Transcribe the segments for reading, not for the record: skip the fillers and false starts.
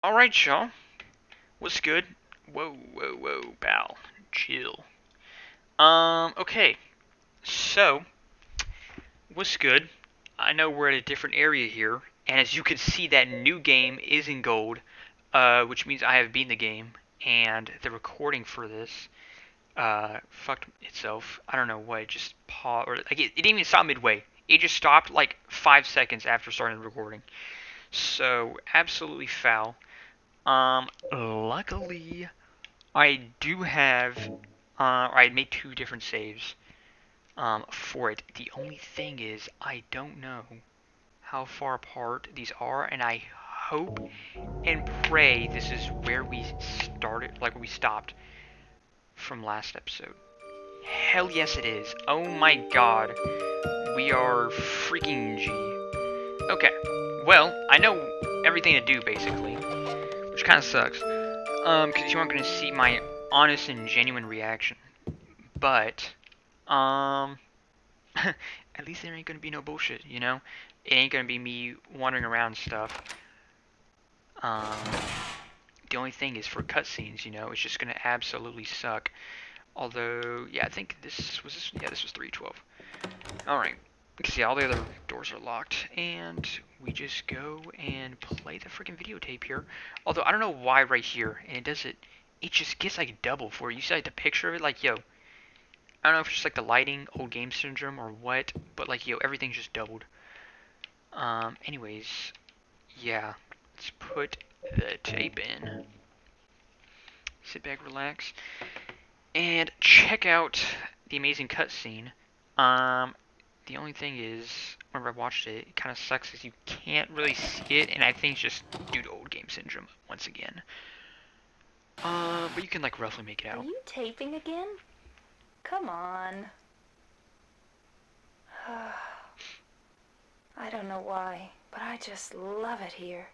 Alright, y'all. What's good? Whoa, whoa, whoa, pal. Chill. Okay. So, what's good? I know we're at a different area here, and as you can see, that new game is in gold, which means I have beaten the game, and the recording for this, fucked itself. I don't know what, it just paused, or, like, it didn't even stop midway. It just stopped, like, 5 seconds after starting the recording. So, absolutely foul. Luckily, I do have, I made two different saves, for it. The only thing is, I don't know how far apart these are, and I hope and pray this is where we started, like where we stopped from last episode. Hell yes it is. Oh my god. We are freaking G. Okay. Well, I know everything to do basically, which kind of sucks. Because you aren't going to see my honest and genuine reaction. But, um, at least there ain't gonna be no bullshit, you know? It ain't gonna be me wandering around and stuff. Um, the only thing is for cutscenes, you know, it's just gonna absolutely suck. Although, yeah, I think this was 312. Alright. Because, yeah, all the other doors are locked. And we just go and play the freaking videotape here. Although, I don't know why right here. And it just gets like double for you. You see like the picture of it, like, yo, I don't know if it's just like the lighting, old game syndrome, or what, but like, yo, everything's just doubled. Anyways, yeah, let's put the tape in. Sit back, relax, and check out the amazing cutscene. Um, the only thing is, whenever I watched it, it kind of sucks because you can't really see it, and I think it's just due to old game syndrome once again. But you can like roughly make it out. Are you taping again? Come on. I don't know why, but I just love it here.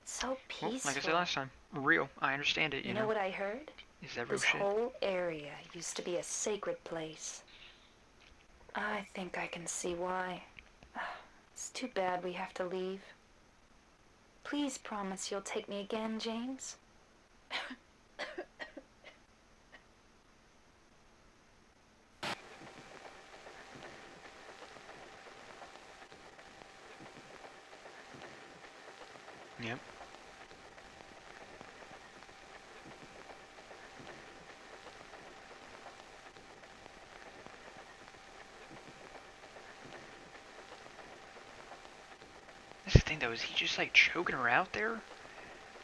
It's so peaceful. Well, like I said last time, real. I understand it. You know what I heard? Is that real This shit? whole area used to be a sacred place. I think I can see why. It's too bad we have to leave. Please promise you'll take me again, James. Yep. That's the thing though, is he just like choking her out there?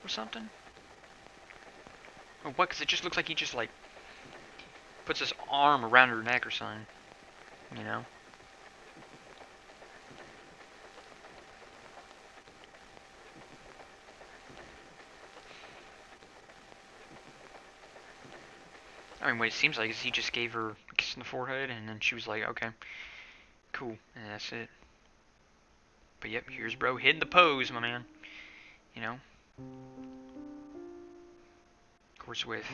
Or something? Or what? Because it just looks like he just like puts his arm around her neck or something. You know? I mean, what it seems like is he just gave her a kiss in the forehead and then she was like, okay, cool, and that's it. But yep, here's bro hitting the pose, my man. You know? Of course, with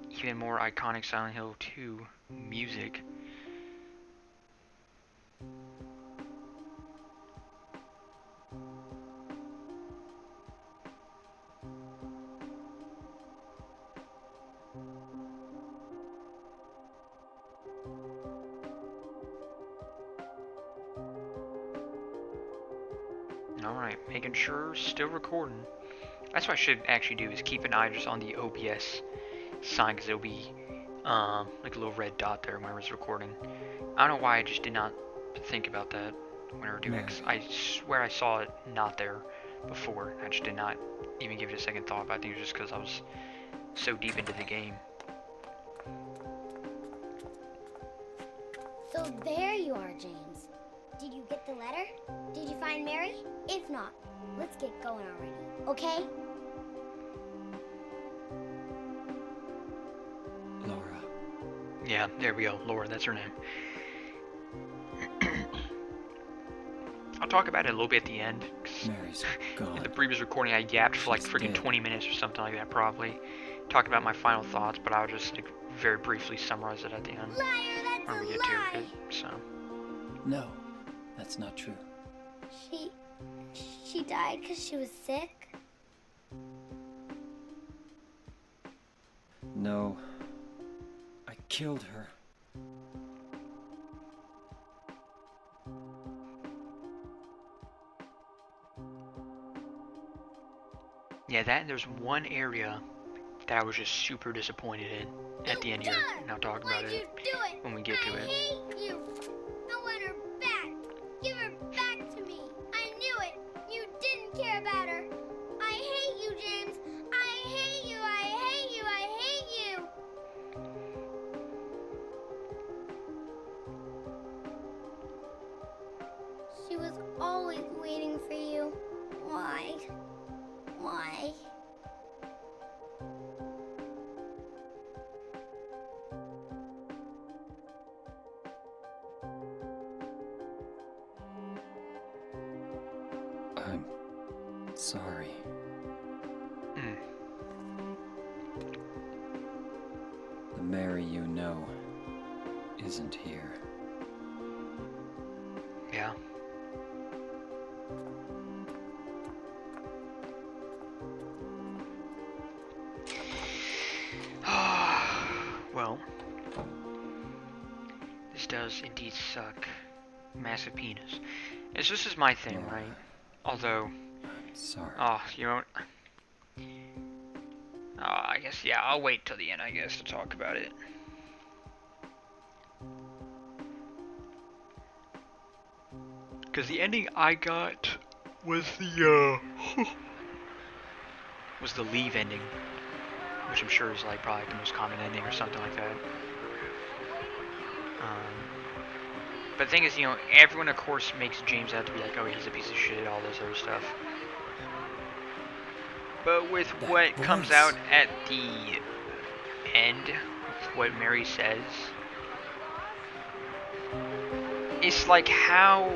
even more iconic Silent Hill 2 music. Alright, making sure, still recording. That's what I should actually do, is keep an eye just on the OBS sign, because it'll be, like a little red dot there whenever it's recording. I don't know why I just did not think about that whenever doing it, 'cause I swear I saw it not there before. I just did not even give it a second thought, but I think it was just because I was so deep into the game. So there you are, James. Did you get the letter? Did you find Mary? If not, let's get going already, okay? Laura. Yeah, there we go. Laura, that's her name. I'll talk about it a little bit at the end. Mary's gone. In the previous recording, I yapped for like freaking 20 minutes or something like that, probably. Talked about my final thoughts, but I'll just like, very briefly summarize it at the end. Liar, that's When we a get lie! to it, so. No, that's not true. She died because she was sick? killed her. Yeah, that and there's one area that I was just super disappointed in at the end here, and I'll talk about Why'd you it do it? when we get to I it. hate you. I want her back. Give her back to me. I knew it. You didn't care about her. I hate you, James. I hate you. I hate you. I hate you. She was always waiting for you. Why? Why? I'm sorry. Mm. The Mary you know isn't here. Yeah. Well, this does indeed suck. Massive penis. This is my thing, right? Although, I'm sorry. you know, I guess, yeah, I'll wait till the end, I guess, to talk about it. Because the ending I got was the, was the leave ending. Which I'm sure is like probably the most common ending or something like that. But the thing is, you know, everyone of course makes James out to be like, oh, he's a piece of shit, all this other stuff. But with what comes out at the end, with what Mary says, it's like oh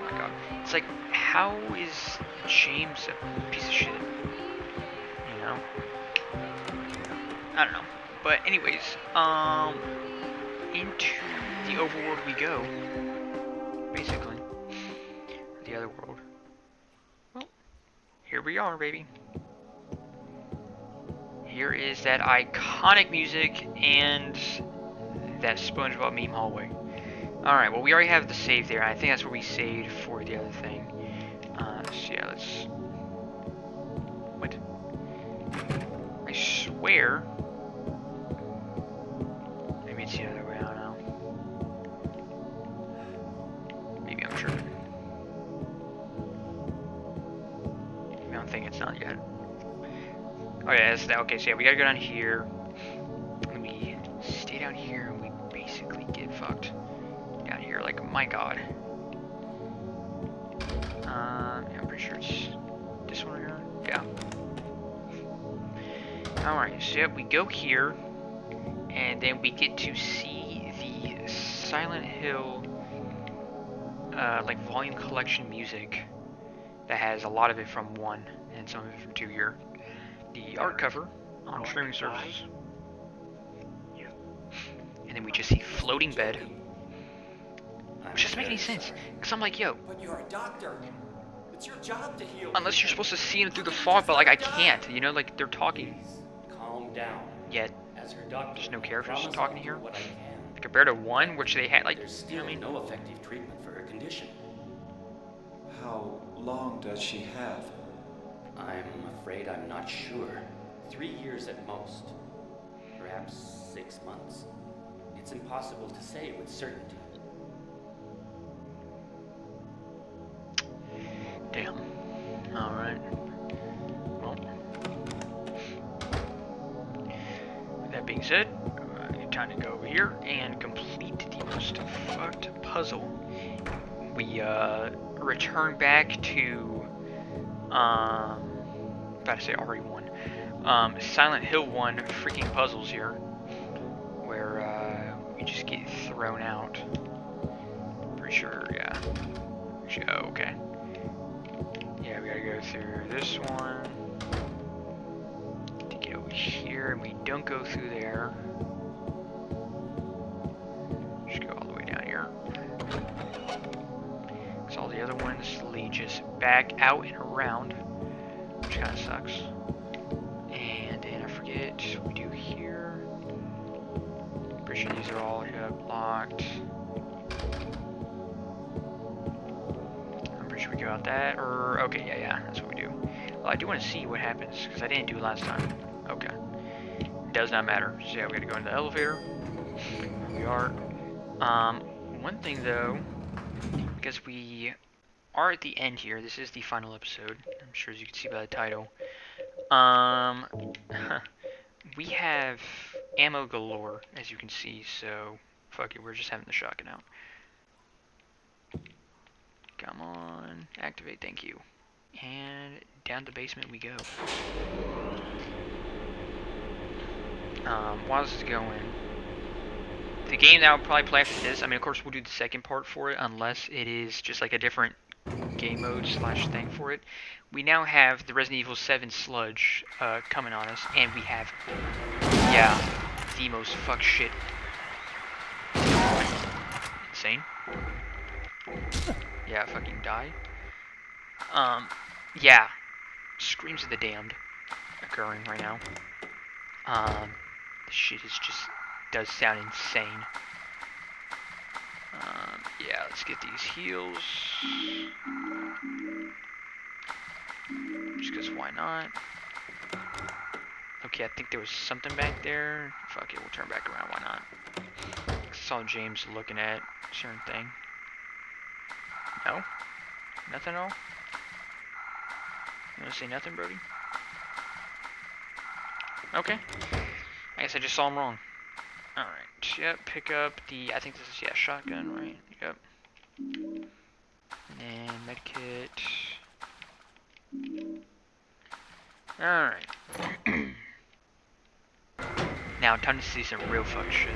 my god, it's like, how is James a piece of shit? You know? I don't know. But anyways, into the overworld we go. Basically. The other world. Well, here we are, baby. Here is that iconic music and that SpongeBob meme hallway. Alright, well we already have the save there. I think that's where we saved for the other thing. So yeah, let's... What? I swear... Maybe it's the other way, I don't know. Maybe I'm tripping. Maybe I don't think it's not yet. Oh yeah, that's that. Okay, so yeah, we gotta go down here. And we stay down here and we basically get fucked. Down here, like, my god. Yeah, I'm pretty sure it's this one right here. Yeah. Alright, so yeah, we go here. And then we get to see the Silent Hill, like, volume collection music that has a lot of it from 1 and some of it from 2 here. The art cover on streaming services. And then we just see floating bed, which doesn't make any sense. Because I'm like, yo, But you're a doctor. It's your job to heal. unless you're supposed to see him through the fog, but like I can't, you know, like they're talking. Please, calm down. Yet, As her doctor, there's no I characters promise talking I'll here. do what I can. Compared to 1, which they had, like, There's you know still what I mean? no effective treatment for her condition. How long does she have? I'm afraid I'm not sure. 3 years at most. Perhaps 6 months. It's impossible to say with certainty. Damn. Alright. Well. With that being said, time to go over here and complete the most fucked puzzle. We, return back to, about to say RE1. Silent Hill 1 freaking puzzles here. Where, we just get thrown out. Pretty sure, yeah. Oh, okay. Yeah, we gotta go through this one to get over here, and we don't go through there. Just go all the way down here. Because all the other ones lead just back out and around, which kind of sucks. And then I forget what we do here. sure these are all locked. I'm pretty sure we go out that, or okay, yeah, that's what we do. Well, I do want to see what happens because I didn't do it last time. Okay, does not matter. So yeah, we got to go in the elevator. Here we are. One thing though, because we are at the end here. This is the final episode. I'm sure as you can see by the title. We have ammo galore, as you can see, so fuck it, we're just having the shotgun out. Come on, activate, thank you. And down the basement we go. While this is going, the game that I'll probably play after this, I mean, of course we'll do the second part for it, unless it is just like a different game mode slash thing for it. We now have the Resident Evil 7 sludge coming on us, and we have, yeah, the most fuck shit. Insane. Yeah, fucking die. Yeah, screams of the damned occurring right now. This shit is just does sound insane. Yeah, let's get these heals. Just because why not? Okay, I think there was something back there. Fuck it, we'll turn back around, why not? I saw James looking at a certain thing. No? Nothing at all? You wanna say nothing, Brody? Okay. I guess I just saw him wrong. Alright, yep, pick up the, I think this is, yeah, shotgun, right? Yep. And then medkit. Alright. Now, time to see some real fuck shit.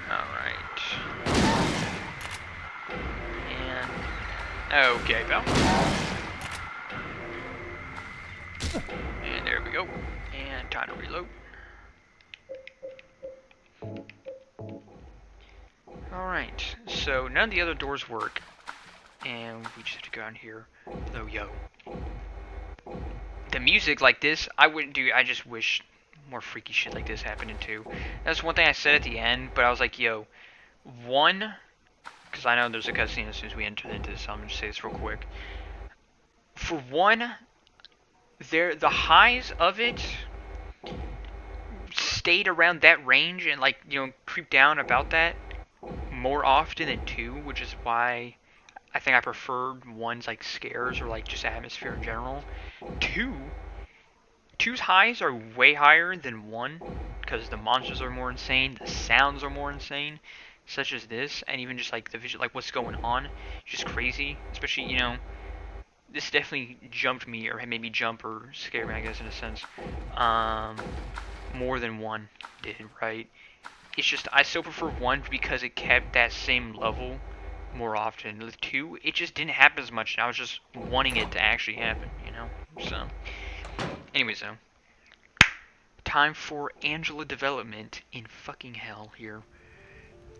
Alright. And... okay, pal. And there we go. And time to reload. Alright, so none of the other doors work. And we just have to go down here. Though, yo. The music like this, I wouldn't do, I just wish more freaky shit like this happened in 2. That's one thing I said at the end, but I was like, yo, 1, because I know there's a cutscene as soon as we enter into this, so I'm going to say this real quick. For 1, the highs of it stayed around that range and, like, you know, creep down about that more often than 2, which is why I think I preferred 1's like scares or like just atmosphere in general. 2's highs are way higher than 1 because the monsters are more insane, the sounds are more insane, such as this, and even just like the visual, like what's going on, just crazy. Especially, you know, this definitely jumped me or made me jump or scare me, I guess, in a sense, more than 1 did, right? It's just I still prefer 1 because it kept that same level more often. With 2, it just didn't happen as much, and I was just wanting it to actually happen, you know? So, anyways, though. Time for Angela development in fucking hell here.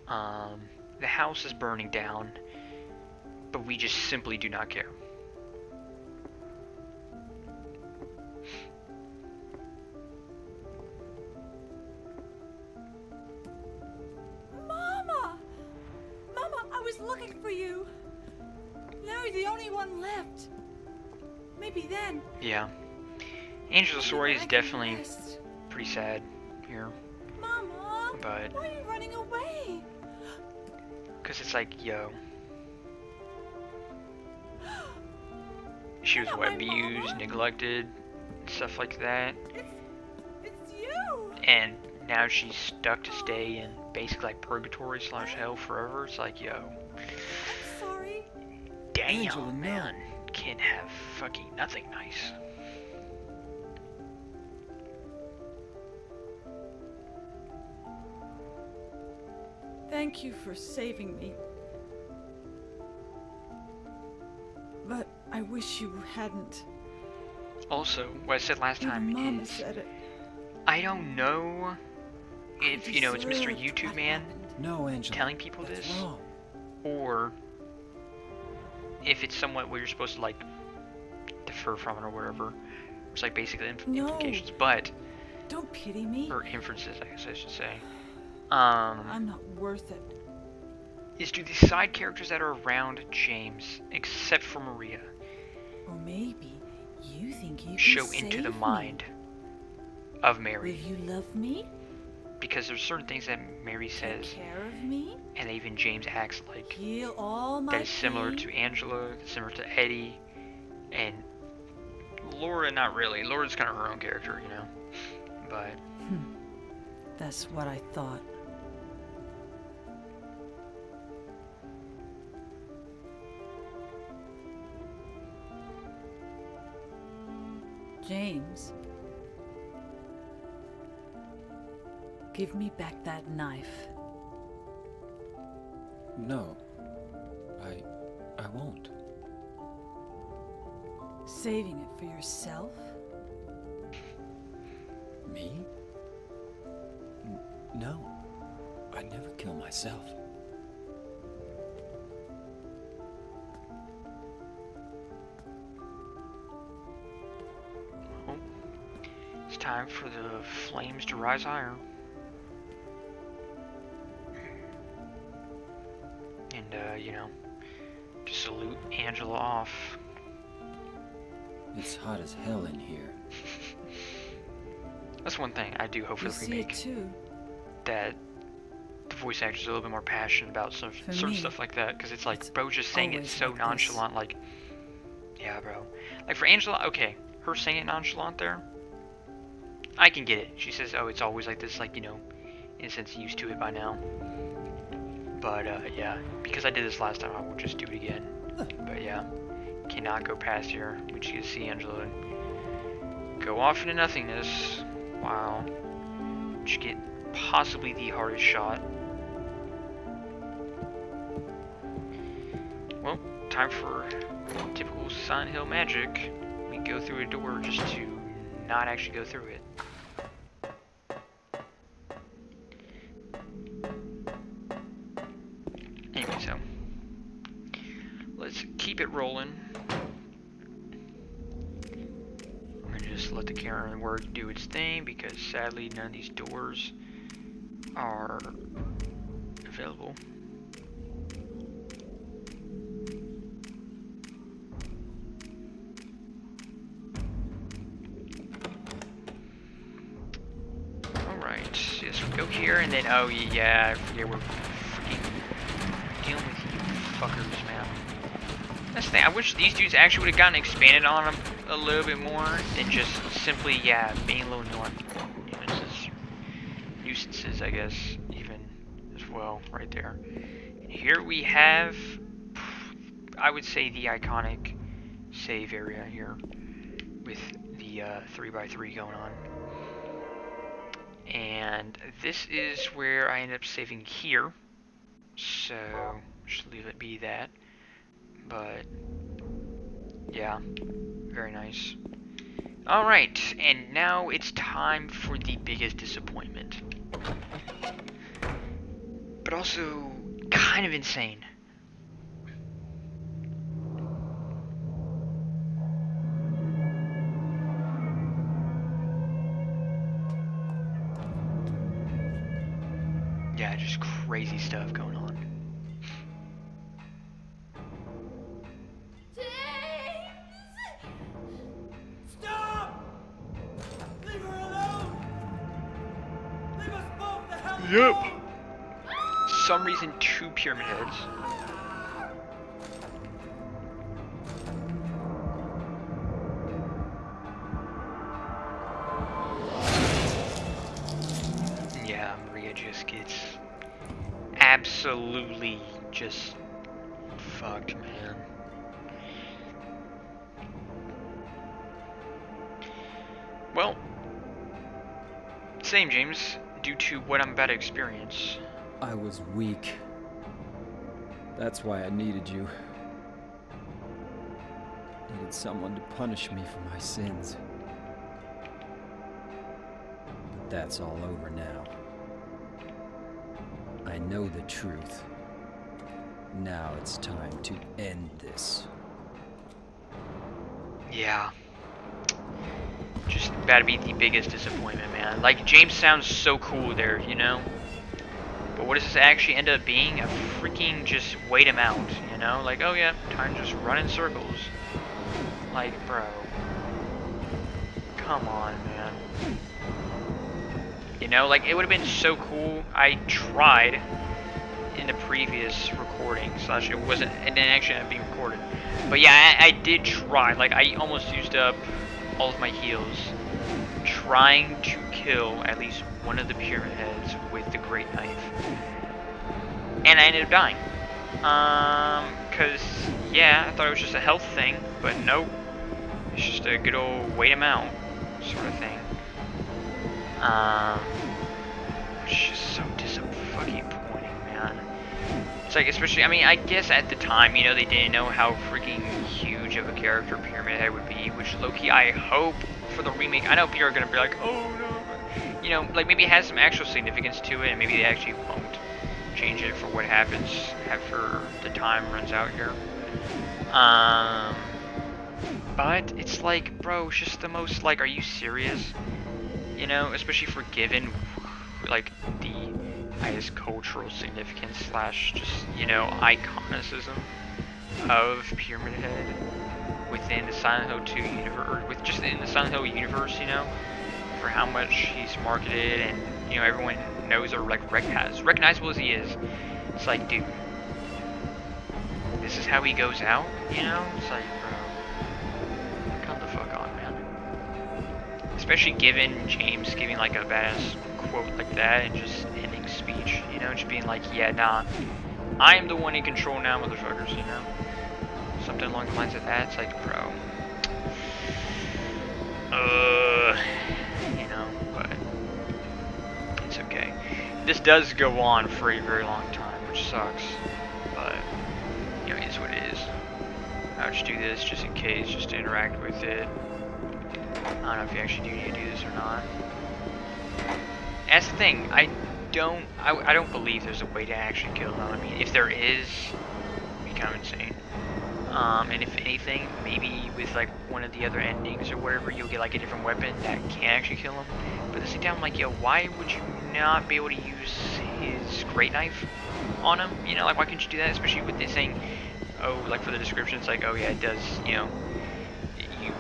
The house is burning down, but we just simply do not care. Looking for you. Now you're the only one left. Maybe then. Yeah. Angela's story is definitely pretty sad here. Mama, but why are you running away? Because it's like, yo. She was what, abused, neglected, stuff like that. It's you. And now she's stuck to stay in basically like purgatory / hell forever. It's like, yo. I'm sorry. Damn, Angela, man. Can't have fucking nothing nice. Thank you for saving me. But I wish you hadn't. Also, what I said last time Mama is, said it. I don't know if, you know, it's Mr. deserved YouTube what Man happened. No, Angela. telling people That's this, wrong. or if it's somewhat where you're supposed to, like, defer from it or whatever. It's like basically No. implications, but Don't pity me. or inferences, I guess I should say. I'm not worth it. Is do the side characters that are around James, except for Maria, Or maybe you think you can show into the save me. mind of Will Mary? you love me? Because there's certain things that Mary Take says, care of me? and even James acts like, Heal all my that is similar pain? to Angela, similar to Eddie, and Laura. Not really. Laura's kind of her own character, you know. But That's what I thought. James. Give me back that knife. No. I won't. Saving it for yourself? Me? No. I'd never kill myself. oh, it's time for the flames to rise higher. And, you know, to salute Angela off. It's hot as hell in here. That's one thing I do hope for You the see it remake, too. that the voice actors are a little bit more passionate about certain me, stuff like that, because it's like, it's bro just saying it always so like this. nonchalant, like, yeah, bro. Like, for Angela, okay, her saying it nonchalant there, I can get it. She says, oh, it's always like this, like, you know, in a sense, used to it by now. But, yeah, because I did this last time, I will just do it again. But, yeah, cannot go past here. We just get to see Angela go off into nothingness. Wow. Just get possibly the hardest shot. Well, time for typical Silent Hill magic. We go through a door just to not actually go through it. Anyway, so let's keep it rolling. I'm gonna just let the camera work do its thing, because sadly none of these doors are available. Alright, yes, we go here, and then, oh yeah, I forget we're freaking dealing with you fuckers, man. That's the thing, I wish these dudes actually would have gotten expanded on them a little bit more than just simply, yeah, being little nuisances, I guess, even as well, right there. And here we have, I would say, the iconic save area here with the 3x3 going on. And this is where I end up saving here, so just leave it be that. But yeah, very nice. Alright, and now it's time for the biggest disappointment, but also kind of insane. Yeah, just crazy stuff going on. Stop! Leave her alone! Leave us both the hell Yep. alone! Some reason, 2 pyramid heads. Yeah, Maria just gets absolutely just fucked, man. Well, same, James, due to what I'm about to experience. I was weak. That's why I needed you. Needed someone to punish me for my sins. But that's all over now. I know the truth. Now it's time to end this. Yeah. just about to be the biggest disappointment, man. Like, James sounds so cool there, you know? But what does this actually end up being? A freaking just wait him out, you know? Like, oh yeah, time to just run in circles. Like, bro. Come on, man. You know, like, it would have been so cool. I tried in the previous recording, slash it didn't actually end up being recorded. But yeah, I did try. Like, I almost used up all of my heals trying to kill at least one of the pyramid heads with the great knife. And I ended up dying. Cause yeah, I thought it was just a health thing, but nope. It's just a good old wait him out sort of thing. It's just so disappointing, man. It's like, especially, I mean, I guess at the time, you know, they didn't know how freaking huge of a character Pyramid Head would be, which low-key, I hope for the remake, I know people are gonna be like, oh no, but, you know, like maybe it has some actual significance to it, and maybe they actually won't change it for what happens after the time runs out here. But it's like, bro, it's just the most, like, are you serious? You know, especially for given, like, the, I guess, cultural significance slash just, you know, iconicism of Pyramid Head within the Silent Hill 2 universe, or with just in the Silent Hill universe, you know, for how much he's marketed and, you know, everyone knows or, like, recognizable as he is. It's like, dude, this is how he goes out, you know? It's like, bro, come the fuck on, man. Especially given James giving, like, a badass quote like that and just ending speech, you know, just being like, yeah, nah, I am the one in control now, motherfuckers, you know? Something along the lines of that. It's like, bro, you know, but it's okay. This does go on for a very long time, which sucks, but, you know, it is what it is. I'll just do this just in case, just to interact with it. I don't know if you actually do need to do this or not. That's the thing, I don't believe there's a way to actually kill them. I mean, if there is, it'd be kind of insane. And if anything, maybe with like one of the other endings or wherever, you'll get like a different weapon that can actually kill him. But at the same time, I'm like, yo, why would you not be able to use his great knife on him? You know, like, why couldn't you do that? Especially with this saying, oh, like for the description, it's like, oh yeah, it does, you know, you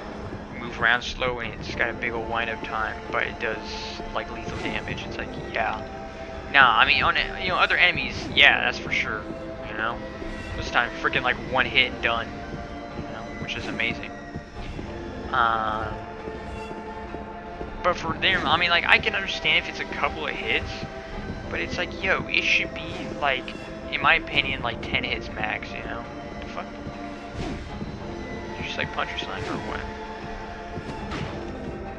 move around slow and it's got a big old wind-up time, but it does like lethal damage. It's like, yeah. Nah, I mean, on, you know, other enemies, yeah, that's for sure, you know. This time, freaking like one hit, done, you know, which is amazing. But for them, I mean, like, I can understand if it's a couple of hits, but it's like, yo, it should be like, in my opinion, like 10 hits max, you know? What the fuck? You just like punch your sniper or what?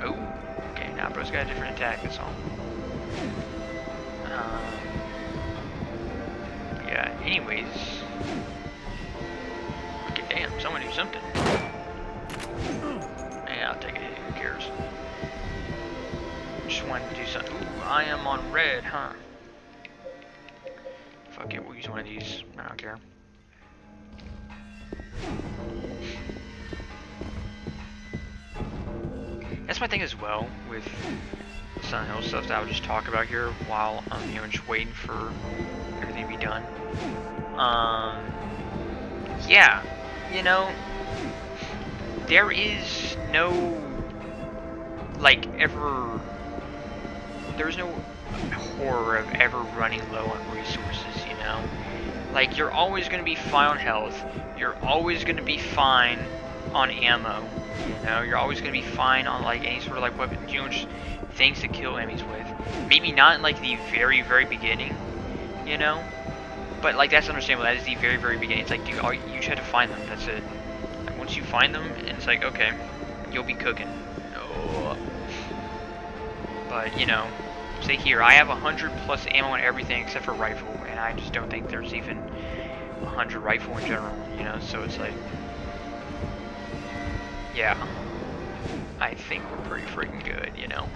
Oh, okay, now bro's got a different attack, that's all. Yeah, anyways. Okay, damn, someone do something. Yeah, I'll take a hit, who cares? Just wanted to do something. Ooh, I am on red, huh? Fuck it, we'll use one of these. I don't care. That's my thing as well with Silent Hill stuff that I'll just talk about here while I'm, you know, just waiting for everything to be done. Yeah, you know, there is no, like, there's no horror of ever running low on resources, you know? Like, you're always going to be fine on health, you're always going to be fine on ammo, you know? You're always going to be fine on, like, any sort of, like, weapon, you know, just things to kill enemies with. Maybe not in, like, the very, very beginning, you know? But, like, that's understandable. That is the very, very beginning. It's like, dude, you just have to find them. That's it. Like, once you find them, and it's like, okay, you'll be cooking. Oh. But, you know, say here, I have 100 plus ammo and everything except for rifle, and I just don't think there's even 100 rifle in general, you know? So it's like, yeah, I think we're pretty freaking good, you know?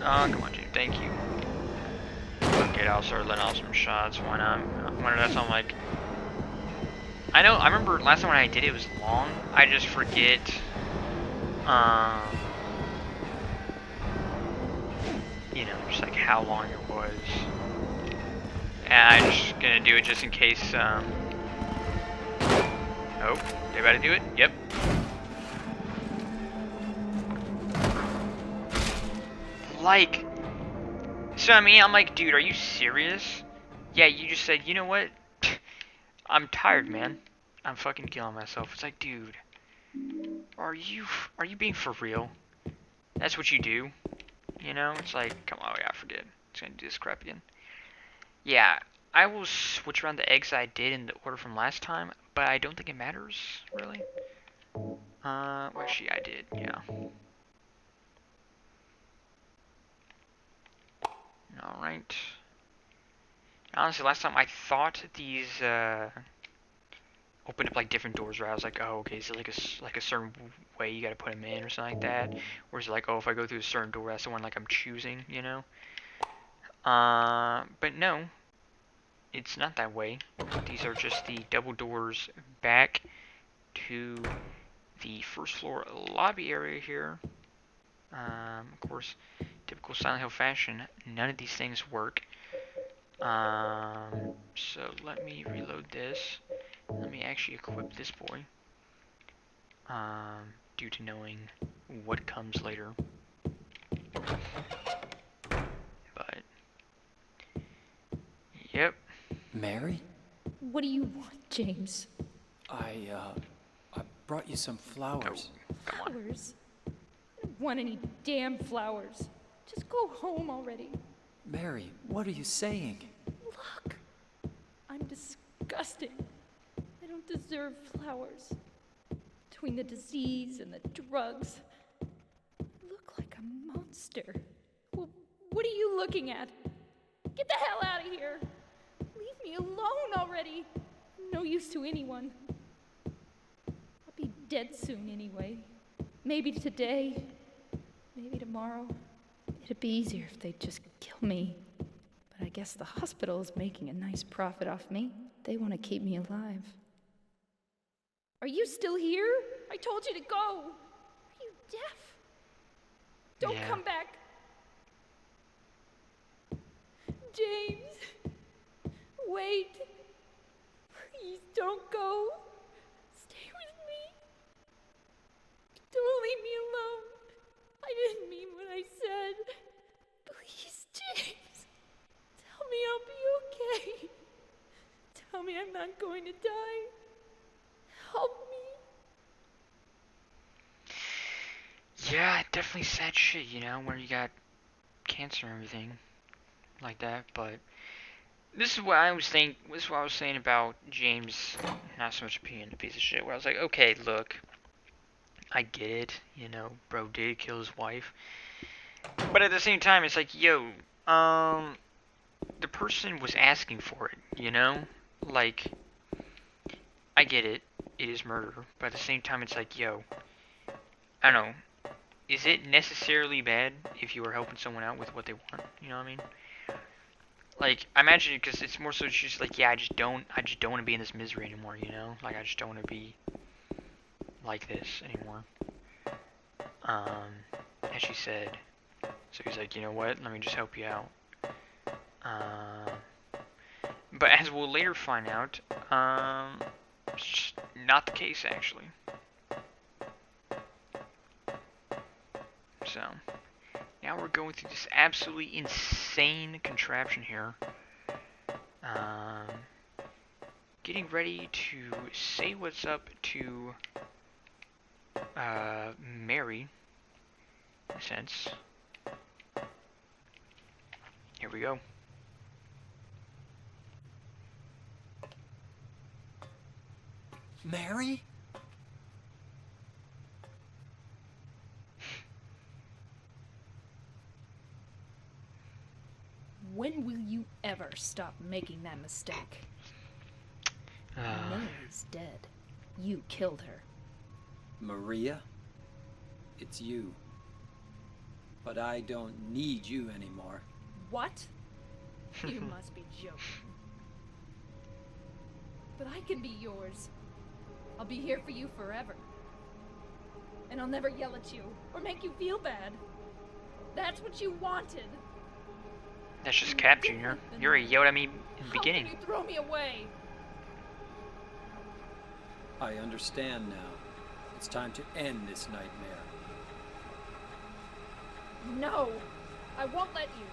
Oh, come on, dude. Thank you. Okay, I'll start letting off some shots. Why not? When that's on, like, I remember last time when I did it was long. I just forget You know, just like how long it was. And I'm just gonna do it just in case, oh, they about to do it? Yep. Like, so I mean, I'm like, dude, are you serious? Yeah, you just said, you know what? I'm tired, man. I'm fucking killing myself. It's like, dude, are you being for real? That's what you do? You know? It's like, come on, I forget. It's gonna do this crap again. Yeah, I will switch around the eggs I did in the order from last time, but I don't think it matters, really. Well, actually, I did, yeah. Alright. Honestly, last time I thought these, opened up like different doors where I was like, oh, okay, is it like a certain way you gotta put them in or something like that? Or is it like, oh, if I go through a certain door, that's the one like I'm choosing, you know? But no, it's not that way. These are just the double doors back to the first floor lobby area here. Of course, typical Silent Hill fashion, none of these things work. So let me reload this. Let me actually equip this boy. Due to knowing what comes later. But, yep. Mary? What do you want, James? I brought you some flowers. Come on. Flowers? I don't want any damn flowers. Just go home already. Mary, what are you saying? Look, I'm disgusting. I don't deserve flowers. Between the disease and the drugs, I look like a monster. Well, what are you looking at? Get the hell out of here! Leave me alone already! I'm no use to anyone. I'll be dead soon anyway. Maybe today, maybe tomorrow. It'd be easier if they'd just kill me. But I guess the hospital is making a nice profit off me. They want to keep me alive. Are you still here? I told you to go. Are you deaf? Don't come back. James, wait. Please don't go. Stay with me. Don't leave me alone. I didn't mean what I said. Please, James. Tell me I'll be okay. Tell me I'm not going to die. Help me. Yeah, definitely sad shit, you know, where you got cancer and everything like that, but this is what I was saying about James not so much being a piece of shit, where I was like, okay, look, I get it, you know, bro did kill his wife, but at the same time, it's like, yo, the person was asking for it, you know, like, I get it, it is murder, but at the same time, it's like, yo, I don't know, is it necessarily bad if you are helping someone out with what they want, you know what I mean? Like, I imagine it because it's more so just like, yeah, I just don't want to be in this misery anymore, you know? Like, I just don't want to be like this anymore. As she said. So he's like, you know what? Let me just help you out. But as we'll later find out, it's just not the case, actually. So, now we're going through this absolutely insane contraption here. Getting ready to say what's up to Mary, in a sense. Here we go. Mary? When will you ever stop making that mistake? Mary's dead. You killed her. Maria? It's you. But I don't need you anymore. What? You must be joking. But I can be yours. I'll be here for you forever. and I'll never yell at you or make you feel bad. That's what you wanted. That's just Cap Jr. You already yelled at me in the How beginning. can you throw me away? I understand now. It's time to end this nightmare. No, I won't let you.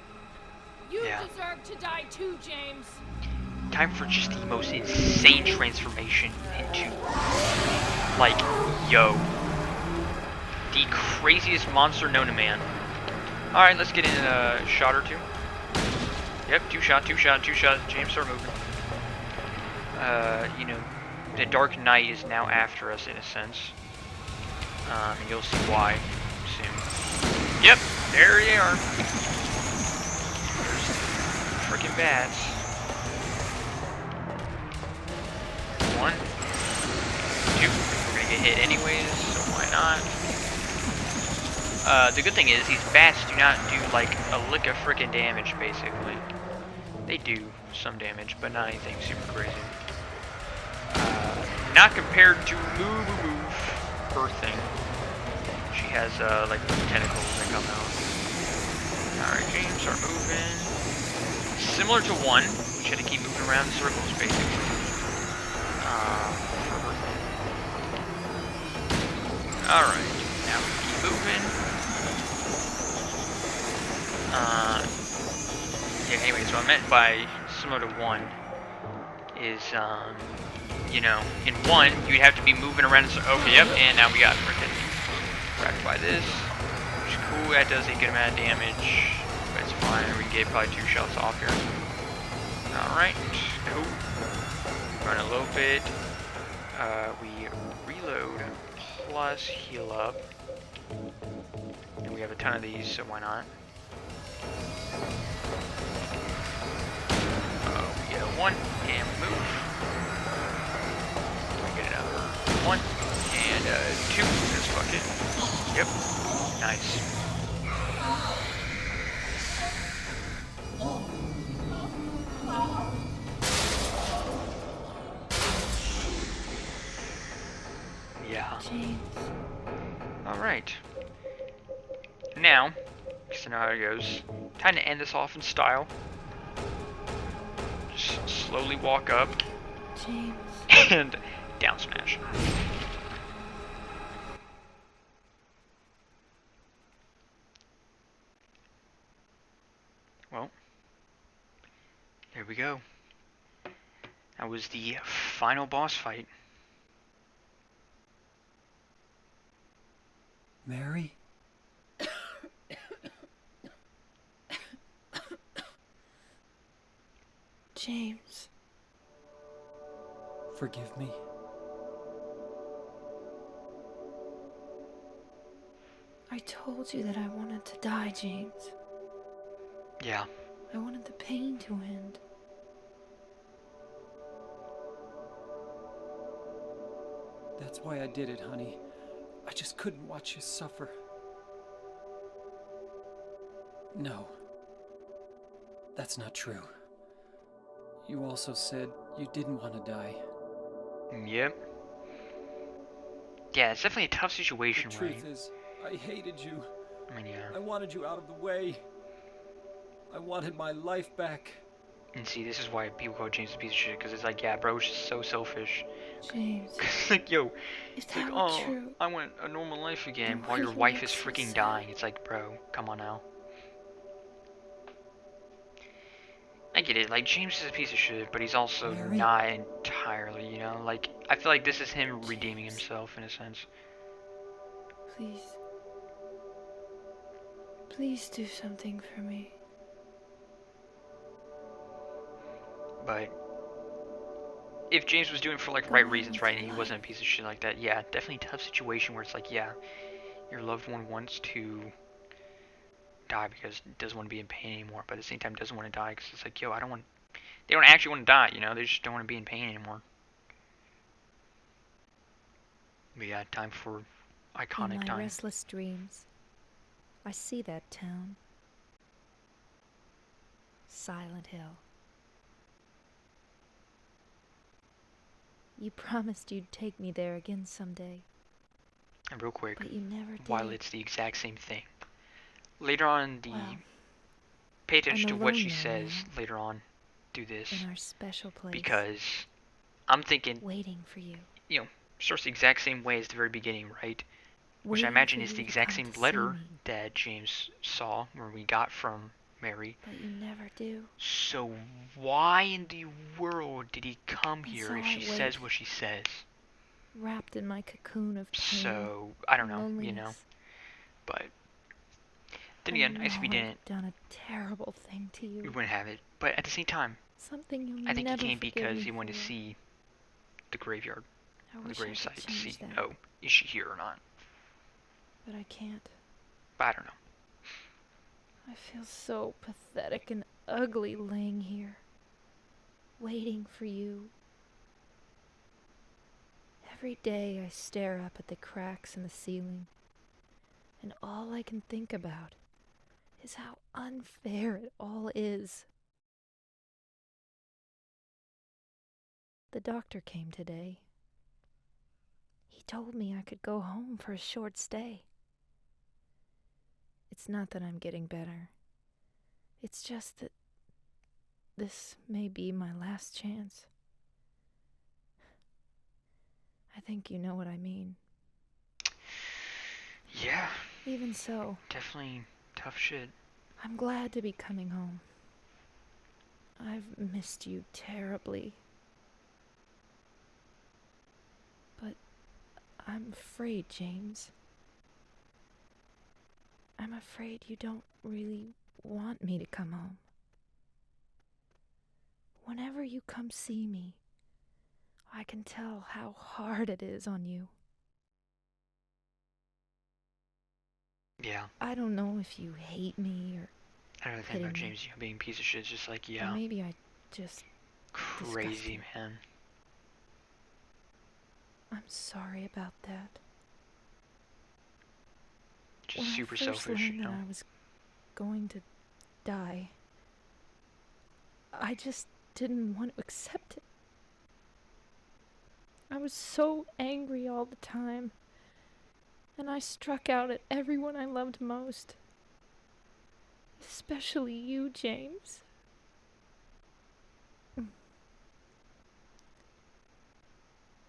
You Yeah. deserve to die too, James. Time for just the most insane transformation into, like, yo, the craziest monster known to man. Alright, let's get in a shot or two. Yep, two shot. James, start moving. You know, the Dark Knight is now after us in a sense. And you'll see why soon. Yep, there they are. There's the freaking bats. 1, 2. We're gonna get hit anyways, so why not? The good thing is these bats do not do like a lick of frickin' damage, basically. They do some damage, but not anything super crazy. Not compared to Move, her thing. She has like tentacles that come out. Alright, James, start moving. Similar to 1, which had to keep moving around in circles, basically. For her thing. Alright, now we keep moving. Yeah, anyway, so I meant by similar to 1 is, you know, in 1, you'd have to be moving around. Okay, yep, and now we got frickin' wrecked by this. Which is cool, that does a good amount of damage. But it's fine, we can get probably 2 shots off here. Alright, cool. Run a little bit. We reload plus heal up. And we have a ton of these, so why not? We get a 1, and we move. We get another 1, and 2. Let's fuck it. Yep. Nice. Yeah. James. Alright. Now, because I know how it goes, time to end this off in style. Just slowly walk up James. and down smash. Well, there we go. That was the final boss fight. Mary? James. Forgive me. I told you that I wanted to die, James. Yeah. I wanted the pain to end. That's why I did it, honey. I just couldn't watch you suffer. No. That's not true. You also said you didn't want to die. Yep. Yeah, it's definitely a tough situation, The right? truth is, I hated you. I mean, yeah. I wanted you out of the way. I wanted my life back. And see, this is why people call James a piece of shit, because it's like, yeah, bro, it's just so selfish. James. Like, yo, If it's like, that were oh, true, I want a normal life again, then while your why wife you is look so freaking sad? dying. It's like, bro, come on now. I get it, like, James is a piece of shit, but he's also Mary? not entirely, you know? Like, I feel like this is him redeeming himself, in a sense. please. Please do something for me. But if James was doing it for like right reasons, right, and he wasn't a piece of shit like that, yeah, definitely a tough situation where it's like, yeah, your loved one wants to die because it doesn't want to be in pain anymore, but at the same time doesn't want to die because it's like, yo, I don't want, they don't actually want to die, you know, they just don't want to be in pain anymore. But yeah, time for In iconic my time. restless dreams, I see that town. Silent Hill. You promised you'd take me there again someday. And real quick, But you never did. while it's the exact same thing, later on, Well, pay attention to I'm what alone she there says now, later on. Do this in our special place, because I'm thinking, waiting for you. starts the exact same way as the very beginning, right? Which I Waiting imagine for is you the to exact come same to see letter me. that James saw when we got from Mary. But you never do. So why in the world did he come And here so if I she says wait. what she says? Wrapped in my cocoon of pain So I don't and know, loneliness. But then I again, know I guess if he didn't, I've done a terrible thing to we you. wouldn't have it. But at the same time, Something you'll I think never he came forgive because me he wanted to for. see the graveyard, I or the wish I could gravesite, to change see, that, oh, is she here or not? but I can't. But I don't know. I feel so pathetic and ugly laying here, waiting for you. Every day I stare up at the cracks in the ceiling, and all I can think about is how unfair it all is. The doctor came today. He told me I could go home for a short stay. It's not that I'm getting better. It's just that this may be my last chance. I think you know what I mean. Yeah, Even so, definitely tough shit. I'm glad to be coming home. I've missed you terribly. But I'm afraid, James. I'm afraid you don't really want me to come home. Whenever you come see me, I can tell how hard it is on you. Yeah, I don't know if you hate me or I don't know the thing Hitting about me. James, being a piece of shit is just like, or yeah, maybe I just crazy, disgusting. man. I'm sorry about that. Just When super I first selfish, learned you know? that I was going to die, I just didn't want to accept it. I was so angry all the time, and I struck out at everyone I loved most. Especially you, James.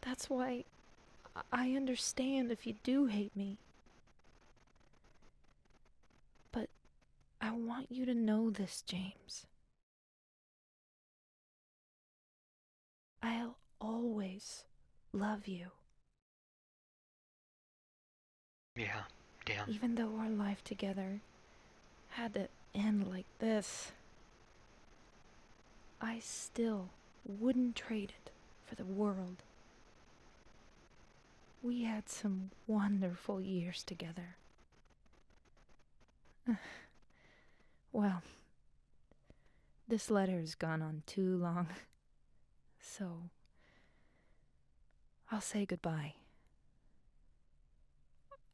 That's why I understand if you do hate me. But I want you to know this, James. I'll always love you. Yeah, damn. Even though our life together had to end like this, I still wouldn't trade it for the world. We had some wonderful years together. Well, this letter has gone on too long, so I'll say goodbye.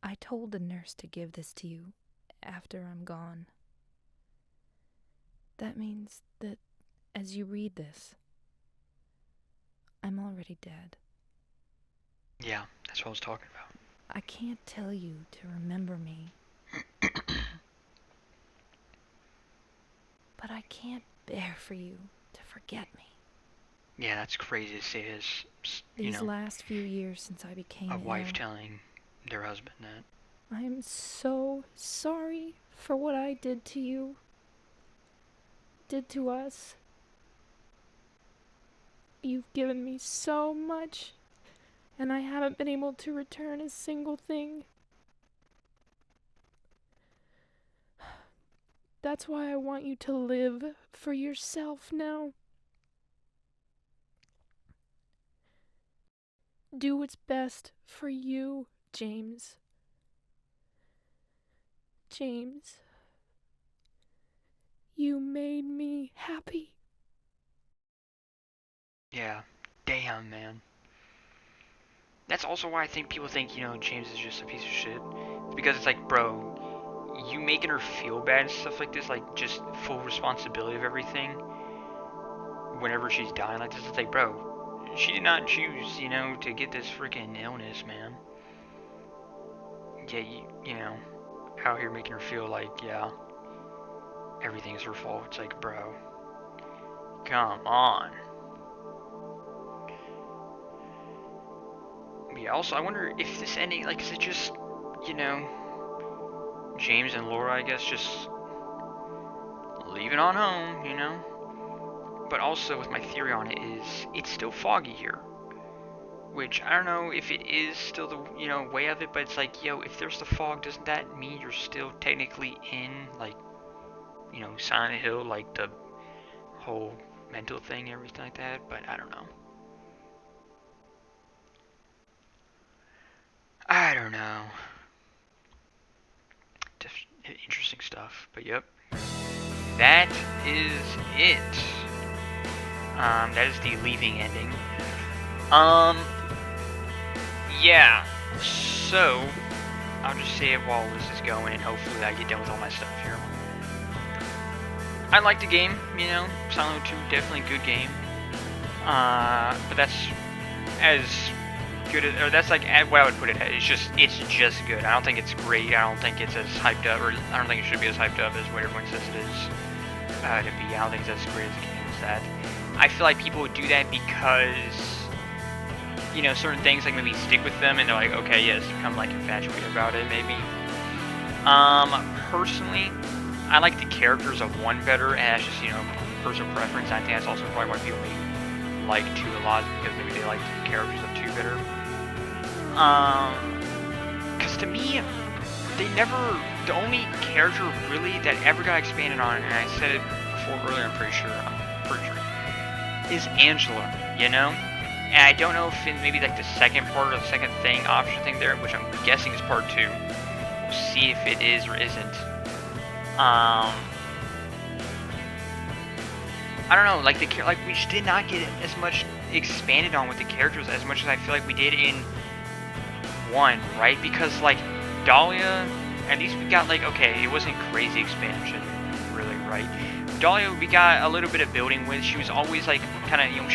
I told the nurse to give this to you after I'm gone. That means that as you read this, I'm already dead. Yeah, that's what I was talking about. I can't tell you to remember me, but I can't bear for you to forget me. Yeah, that's crazy to say as, These last few years since I became a ill, wife telling their husband that. I am so sorry for what I did to you, did to us. You've given me so much, and I haven't been able to return a single thing. That's why I want you to live for yourself now. Do what's best for you, James. James, you made me happy. Yeah, damn, man. That's also why I think people think, James is just a piece of shit. It's because it's like, bro, you making her feel bad and stuff like this, like just full responsibility of everything whenever she's dying like this, it's like, bro, she did not choose, to get this freaking illness, man. yeah, you know, out here making her feel like, yeah, everything's her fault. It's like, bro, come on. Yeah, also, I wonder if this ending, like, is it just, you know, James and Laura, I guess, just leaving on home, you know? But also, with my theory on it is, it's still foggy here. Which, I don't know if it is still the, you know, way of it, but it's like, yo, if there's the fog, doesn't that mean you're still technically in, like, you know, Silent Hill, like, the whole mental thing, everything like that? But I don't know. I don't know. Just interesting stuff, but yep. That is it. That is the leaving ending. Yeah. So, I'll just say it while this is going, and hopefully I get done with all my stuff here. I like the game, you know. Silent Hill 2, definitely a good game. But that's as good as, or that's like what I would put it at. It's just good. I don't think it's great. I don't think it's as hyped up, or I don't think it should be as hyped up as what everyone says it is to be. I don't think it's as great as a game as that. I feel like people would do that because, you know, certain things like maybe stick with them, and they're like, okay, yes, become like infatuated about it, maybe. Personally, I like the characters of 1 better, and that's just, you know, personal preference. I think that's also probably why people may like 2 a lot, because maybe they like the characters of 2 better. Because to me, the only character really that ever got expanded on, and I said it before earlier, I'm pretty sure, is Angela, you know? And I don't know if in maybe like the second part or the second thing, option thing there, which I'm guessing is part 2. We'll see if it is or isn't. I don't know, like we just did not get as much expanded on with the characters as much as I feel like we did in 1, right? Because like Dahlia, at least we got like, okay, it wasn't crazy expansion, really, right? Dahlia, we got a little bit of building with. She was always like kind of, you know,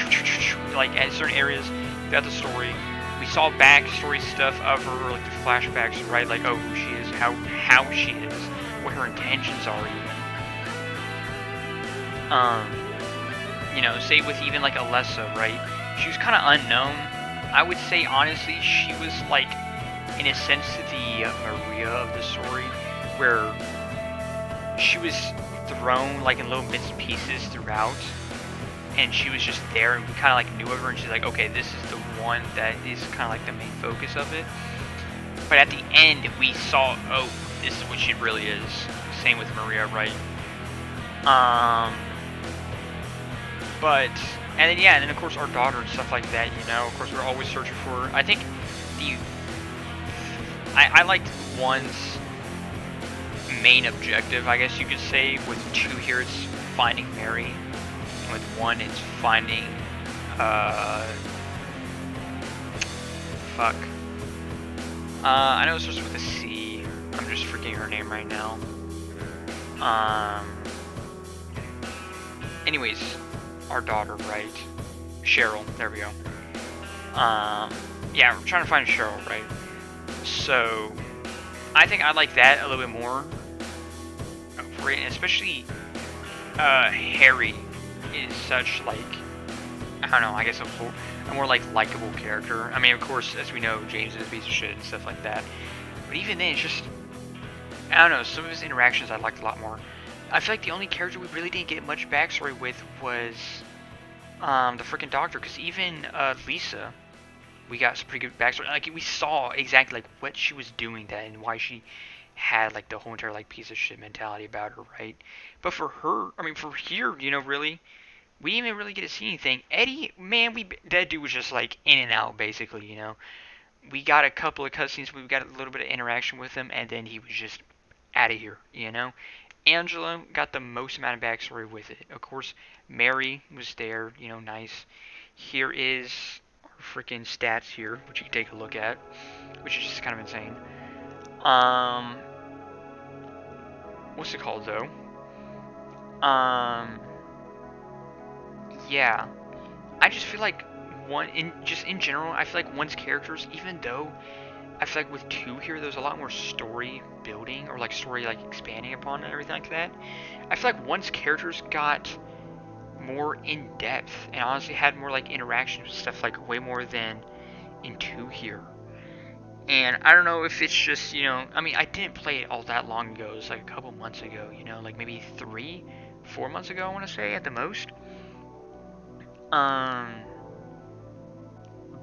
like at certain areas throughout the story. We saw backstory stuff of her, like the flashbacks, right? Like, oh, who she is, how she is, what her intentions are even. You know, say with even like Alessa, right? She was kind of unknown. I would say honestly, she was like, in a sense, the Maria of the story, where she was thrown like in little bits and pieces throughout, and she was just there, and we kind of like knew of her, and she's like, okay, this is the one that is kind of like the main focus of it. But at the end, we saw, oh, this is what she really is. Same with Maria, right? But, and then yeah, and then of course our daughter and stuff like that, you know, of course we're always searching for, I think I liked 1's main objective, I guess you could say. With 2 here, it's finding Mary. And with 1, it's finding, fuck. I know it starts with a C. I'm just forgetting her name right now. Anyways, our daughter, right? Cheryl, there we go. Yeah, we're trying to find Cheryl, right? So, I think I like that a little bit more. And especially, Harry is such, like, I don't know, I guess a more, like, likable character. I mean, of course, as we know, James is a piece of shit and stuff like that. But even then, it's just, I don't know, some of his interactions I liked a lot more. I feel like the only character we really didn't get much backstory with was, the freaking doctor. Because even, Lisa, we got some pretty good backstory. Like, we saw exactly, like, what she was doing then and why she had like the whole entire like piece of shit mentality about her, right? But for her, I mean, for here, you know, really, we didn't even really get to see anything. Eddie, man, that dude was just like in and out, basically, you know. We got a couple of cutscenes, we got a little bit of interaction with him, and then he was just out of here, you know. Angela got the most amount of backstory with it. Of course, Mary was there, you know, nice. Here is our freaking stats here, which you can take a look at, which is just kind of insane. What's it called though? Yeah, I just feel like in general, I feel like 1's characters, even though I feel like with 2 here, there's a lot more story building, or like story like expanding upon and everything like that. I feel like once characters got more in depth and honestly had more like interactions with stuff, like way more than in 2 here. And I don't know if it's just, I mean, I didn't play it all that long ago. It was like a couple months ago, like maybe 3-4 months ago, I want to say at the most.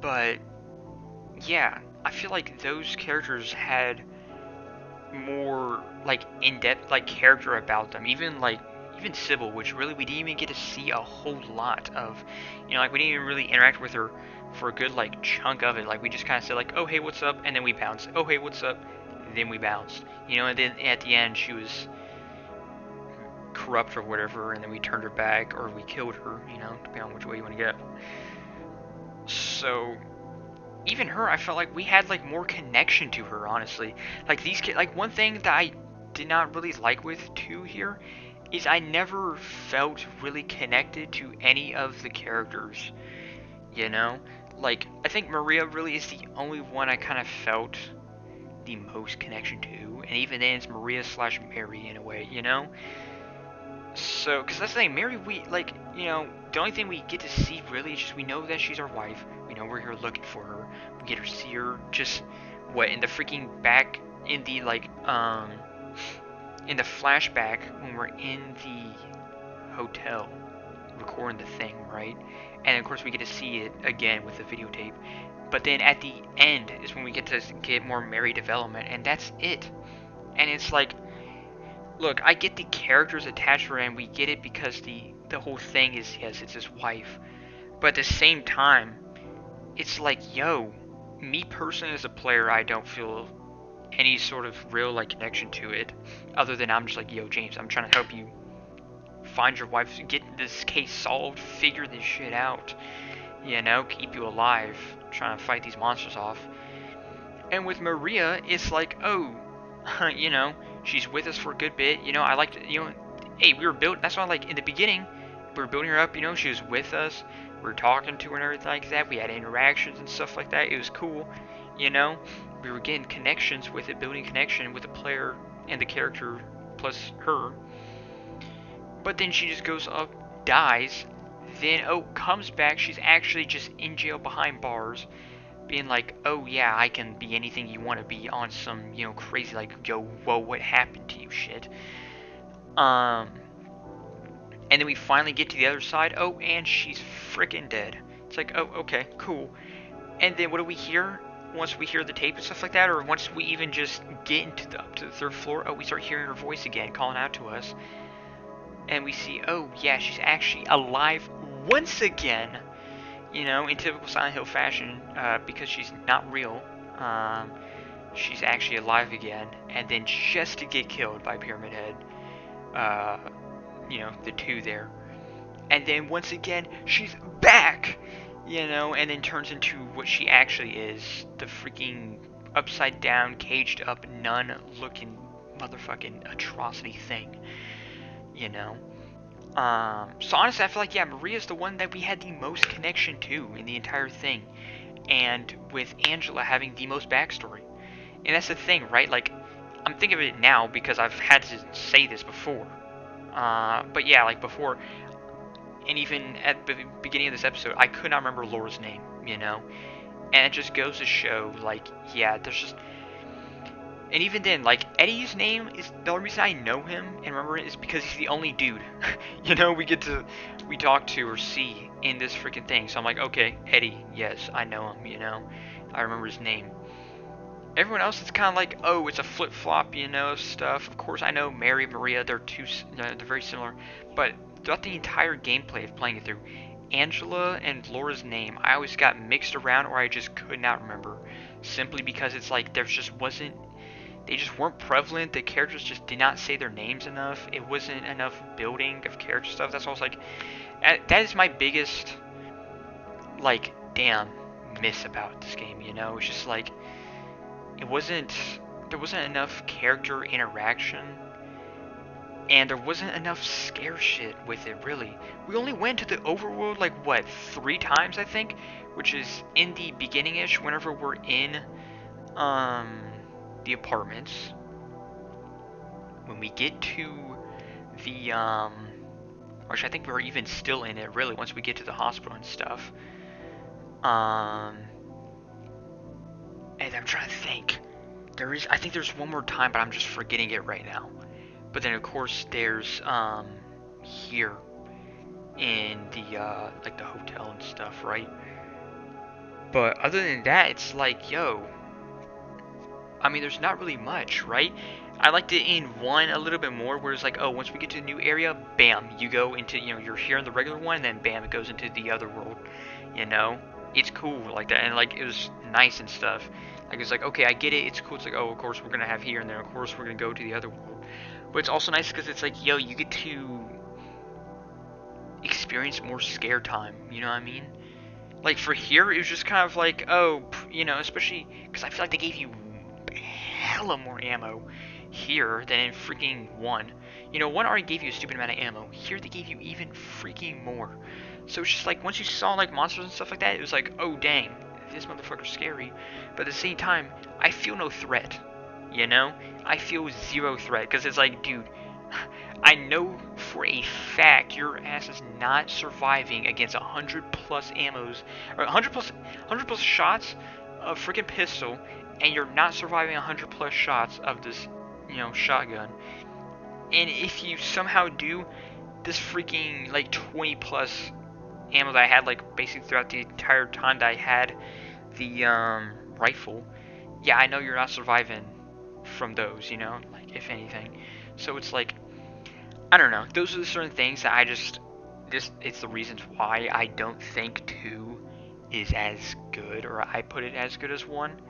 But yeah, I feel like those characters had more like in-depth like character about them. Even Sybil, which really we didn't even get to see a whole lot of. Like we didn't even really interact with her for a good like chunk of it. Like we just kind of said like, oh hey, what's up, and then we bounced. Oh hey, what's up, and then we bounced. And then at the end she was corrupt or whatever, and then we turned her back or we killed her. Depending on which way you want to go. So even her, I felt like we had like more connection to her, honestly. Like these kids, like one thing that I did not really like with 2 here is I never felt really connected to any of the characters. Like I think Maria really is the only one I kind of felt the most connection to, and even then it's Maria / Mary in a way, So, because that's the thing, Mary, we, like, the only thing we get to see really is just we know that she's our wife. We know we're here looking for her. We get to see her just, in the freaking back, in the, like, in the flashback when we're in the hotel recording the thing, right? And of course we get to see it again with the videotape. But then at the end is when we get to get more Mary development, and that's it. And it's like, look, I get the characters attached to her, and we get it because the whole thing is, yes, it's his wife. But at the same time, it's like, yo, me personally as a player, I don't feel any sort of real, like, connection to it. Other than I'm just like, yo, James, I'm trying to help you find your wife, get this case solved, figure this shit out. Keep you alive, trying to fight these monsters off. And with Maria, it's like, oh, she's with us for a good bit. I like to, hey, we were building, that's why, like, in the beginning, we were building her up, she was with us, we were talking to her and everything like that, we had interactions and stuff like that, it was cool, we were getting connections with it, building connection with the player and the character, plus her. But then she just goes up, dies, then, comes back, she's actually just in jail behind bars, being like, oh yeah, I can be anything you want to be on some, crazy, like, yo, whoa, what happened to you shit. And then we finally get to the other side, and she's freaking dead. It's like, oh, okay, cool. And then what do we hear? Once we hear the tape and stuff like that, or once we even just get up to the 3rd floor, we start hearing her voice again, calling out to us. And we see, oh yeah, she's actually alive once again. In typical Silent Hill fashion, because she's not real, she's actually alive again, and then just to get killed by Pyramid Head, the 2 there. And then once again, she's back, and then turns into what she actually is, the freaking upside down, caged up, nun-looking motherfucking atrocity thing, So honestly, I feel like, yeah, Maria's the one that we had the most connection to in the entire thing. And with Angela having the most backstory. And that's the thing, right? Like, I'm thinking of it now because I've had to say this before. But yeah, like before, and even at the beginning of this episode, I could not remember Laura's name, And it just goes to show, like, yeah, there's just... And even then, like, Eddie's name is, the only reason I know him and remember it is because he's the only dude, we talk to or see in this freaking thing. So I'm like, okay, Eddie, yes, I know him, I remember his name. Everyone else is kind of like, oh, it's a flip-flop, stuff. Of course, I know Mary and Maria, they're very similar. But throughout the entire gameplay of playing it through, Angela and Laura's name, I always got mixed around or I just could not remember. Simply because it's like, there just wasn't... They just weren't prevalent. The characters just did not say their names enough. It wasn't enough building of character stuff. That's why I was like, that is my biggest, like, damn miss about this game, It's just like, there wasn't enough character interaction, and there wasn't enough scare shit with it, really. We only went to the overworld, like, 3 times, I think? Which is in the beginning-ish, whenever we're in the apartments, when we get to the which I think we're even still in it really once we get to the hospital and stuff. And I'm trying to think. I think there's one more time, but I'm just forgetting it right now. But then of course there's here in the like the hotel and stuff, right? But other than that, it's like, yo, I mean, there's not really much, right? I liked it in 1 a little bit more, where it's like, oh, once we get to the new area, bam, you go into, you know, you're here in the regular one, and then bam, it goes into the other world, you know? It's cool like that, and like, it was nice and stuff. Like, it's like, okay, I get it, it's cool, it's like, oh, of course we're gonna have here, and then of course we're gonna go to the other world. But it's also nice because it's like, yo, you get to experience more scare time, you know what I mean? Like, for here, it was just kind of like, oh, you know, especially because I feel like they gave you hella more ammo here than in freaking 1. You know, 1 already gave you a stupid amount of ammo. Here, they gave you even freaking more. So it's just like, once you saw, like, monsters and stuff like that, it was like, oh, dang, this motherfucker's scary. But at the same time, I feel no threat, you know? I feel 0 threat, because it's like, dude, I know for a fact your ass is not surviving against 100 plus ammos, or 100 plus shots of freaking pistol, and you're not surviving 100 plus shots of this, you know, shotgun. And if you somehow do, this freaking like 20 plus ammo that I had, like basically throughout the entire time that I had the rifle, yeah, I know you're not surviving from those, you know, like if anything. So it's like, I don't know. Those are the certain things that I just, it's the reasons why I don't think 2 is as good, or I put it as good as 1.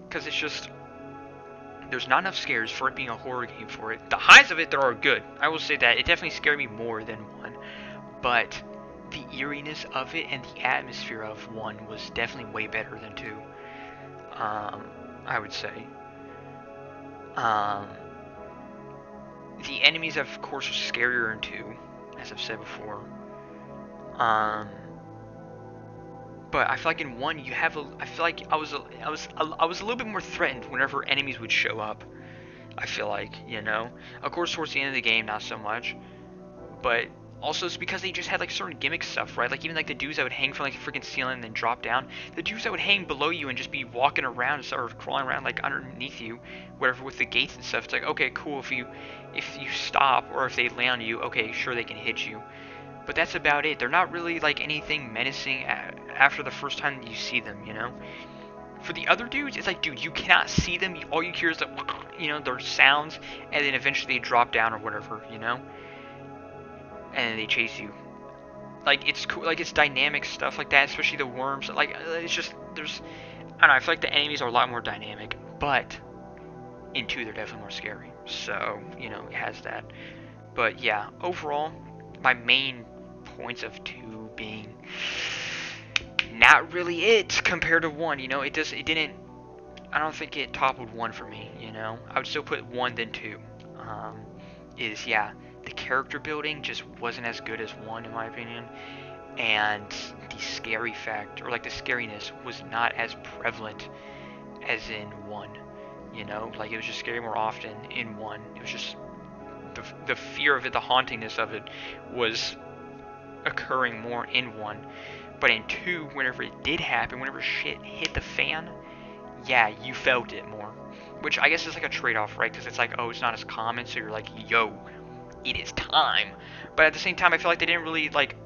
Because it's just, there's not enough scares for it being a horror game for it. The highs of it, there are good. I will say that. It definitely scared me more than 1. But the eeriness of it and the atmosphere of 1 was definitely way better than 2. I would say. The enemies, of course, are scarier in 2, as I've said before. But I feel like in 1, you have I feel like I was a little bit more threatened whenever enemies would show up. I feel like, you know. Of course, towards the end of the game, not so much. But also, it's because they just had like certain gimmick stuff, right? Like even like the dudes that would hang from like a freaking ceiling and then drop down. The dudes that would hang below you and just be walking around or crawling around like underneath you, whatever, with the gates and stuff. It's like, okay, cool. If you stop or if they land on you, okay, sure, they can hit you. But that's about it. They're not really like anything menacing after the first time you see them, you know? For the other dudes, it's like, dude, you cannot see them. All you hear is the, you know, their sounds, and then eventually they drop down or whatever, you know? And then they chase you. Like, it's cool, like, it's dynamic stuff like that, especially the worms. Like, it's just, there's, I don't know, I feel like the enemies are a lot more dynamic, but in 2, they're definitely more scary. So, you know, it has that. But yeah, overall, my main points of 2 being not really it compared to 1, you know, it didn't, I don't think it toppled 1 for me, you know. I would still put 1 then 2. Yeah, the character building just wasn't as good as 1 in my opinion, and the scary fact, or like the scariness, was not as prevalent as in 1, you know. Like, it was just scary more often in 1. It was just the fear of it, the hauntingness of it was occurring more in 1. But in 2, whenever it did happen, whenever shit hit the fan, yeah, you felt it more. Which I guess is like a trade-off, right? Because it's like, oh, it's not as common, so you're like, yo, it is time. But at the same time, I feel like they didn't really, like,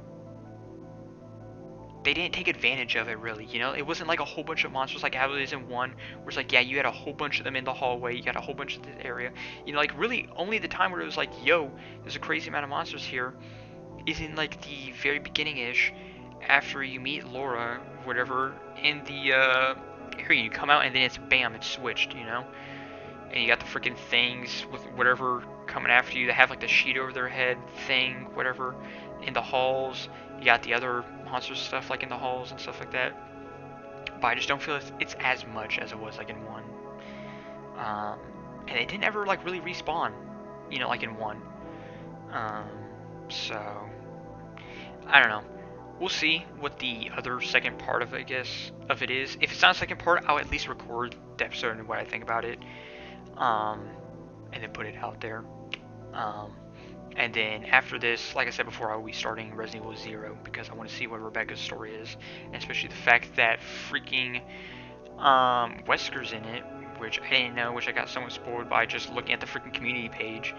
they didn't take advantage of it, really, you know? It wasn't like a whole bunch of monsters like how it is in 1, where it's like, yeah, you had a whole bunch of them in the hallway, you got a whole bunch of this area. You know, like, really, only the time where it was like, yo, there's a crazy amount of monsters here, is in, like, the very beginning-ish, after you meet Laura, whatever, in the, area. You come out, and then it's, bam, it's switched, you know? And you got the freaking things with whatever coming after you that have, like, the sheet over their head thing, whatever, in the halls. You got the other monster stuff, like, in the halls and stuff like that. But I just don't feel it's as much as it was, like, in 1. And it didn't ever, like, really respawn, you know, like in 1. So, I don't know. we'll see what the other second part of it, I guess, of it is. If it's not a second part, I'll at least record the episode and what I think about it, and then put it out there. And then after this, like I said before, I will be starting Resident Evil 0 because I want to see what Rebecca's story is, and especially the fact that freaking Wesker's in it, which I didn't know, which I got somewhat spoiled by just looking at the freaking community page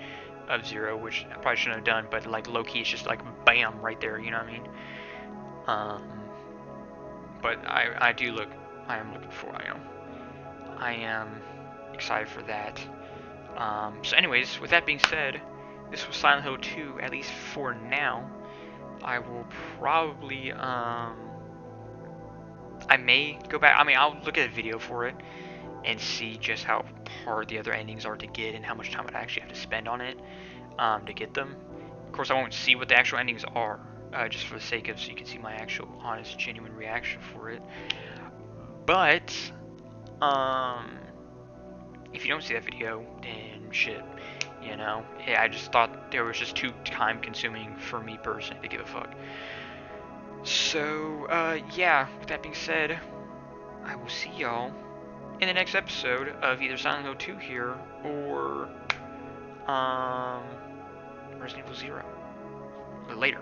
of 0, which I probably shouldn't have done, but like low-key it's just like bam right there, you know what I mean? But I am looking for, I am excited for that. So anyways, with that being said, this was Silent Hill 2, at least for now. I will probably, I may go back, I'll look at a video for it and see just how hard the other endings are to get and how much time I'd actually have to spend on it to get them. Of course, I won't see what the actual endings are, just for the sake of so you can see my actual honest, genuine reaction for it. But, if you don't see that video, then shit, yeah, I just thought it was just too time consuming for me personally to give a fuck. So, yeah, with that being said, I will see y'all in the next episode of either Silent Hill 2 here, or, Resident Evil 0. Or later.